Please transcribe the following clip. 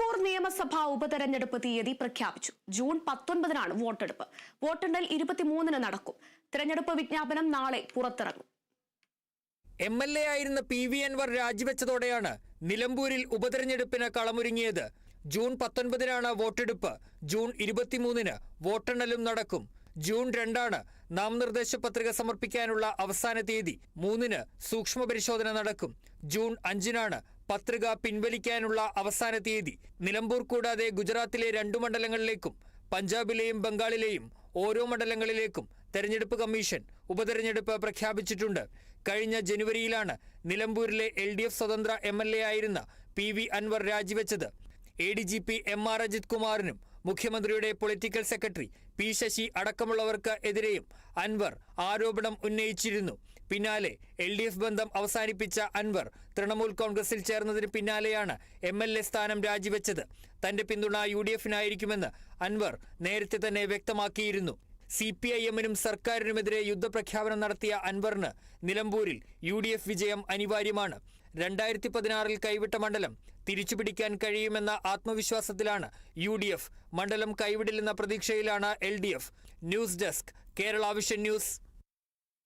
നിലമ്പൂർ നിയമസഭാ ഉപതെരഞ്ഞെടുപ്പ് തീയതി പ്രഖ്യാപിച്ചു. ജൂൺ 19-നാണ് വോട്ടെടുപ്പ്. വോട്ടെണ്ണൽ 23-ന് നടക്കും. തെരഞ്ഞെടുപ്പ് വിജ്ഞാപനം നാളെ പുറത്തിറങ്ങും. MLA ആയിരുന്ന PV അൻവർ രാജിവെച്ചതോടെയാണ് നിലമ്പൂരിൽ ഉപതെരഞ്ഞെടുപ്പിന് കളമൊരുങ്ങിയത്. ജൂൺ 19-നാണ് വോട്ടെടുപ്പ്. ജൂൺ 23-ന് വോട്ടെണ്ണലും നടക്കും. ജൂൺ 2-ആണ് നാമനിർദ്ദേശ പത്രിക സമർപ്പിക്കാനുള്ള അവസാന തീയതി. 3-ന് സൂക്ഷ്മ പരിശോധന നടക്കും. ജൂൺ 5-നാണ് പത്രിക പിൻവലിക്കാനുള്ള അവസാന തീയതി. നിലമ്പൂർ കൂടാതെ ഗുജറാത്തിലെ 2 മണ്ഡലങ്ങളിലേക്കും പഞ്ചാബിലെയും ബംഗാളിലെയും ഓരോ മണ്ഡലങ്ങളിലേക്കും തെരഞ്ഞെടുപ്പ് കമ്മീഷൻ ഉപതെരഞ്ഞെടുപ്പ് പ്രഖ്യാപിച്ചിട്ടുണ്ട്. കഴിഞ്ഞ ജനുവരിയിലാണ് നിലമ്പൂരിലെ LDF സ്വതന്ത്ര MLA ആയിരുന്ന PV Anwar രാജിവെച്ചത്. ADGP MR Ajith കുമാറിനും മുഖ്യമന്ത്രിയുടെ പൊളിറ്റിക്കൽ സെക്രട്ടറി P ശശി അടക്കമുള്ളവർക്ക് എതിരെയും അൻവർ ആരോപണം ഉന്നയിച്ചിരുന്നു. പിന്നാലെ LDF ബന്ധം അവസാനിപ്പിച്ച അൻവർ തൃണമൂൽ കോൺഗ്രസിൽ ചേർന്നതിന് പിന്നാലെയാണ് MLA സ്ഥാനം രാജിവെച്ചത്. തന്റെ പിന്തുണ UDF-നായിരിക്കുമെന്ന് അൻവർ നേരത്തെ തന്നെ വ്യക്തമാക്കിയിരുന്നു. CPIM-നും സർക്കാരിനുമെതിരെ യുദ്ധപ്രഖ്യാപനം നടത്തിയ അൻവറിന് നിലമ്പൂരിൽ UDF വിജയം അനിവാര്യമാണ്. 2016-ൽ കൈവിട്ട മണ്ഡലം തിരിച്ചുപിടിക്കാൻ കഴിയുമെന്ന ആത്മവിശ്വാസത്തിലാണ് UDF. മണ്ഡലം കൈവിടില്ലെന്ന പ്രതീക്ഷയിലാണ് LDF. News desk, Kerala vision news.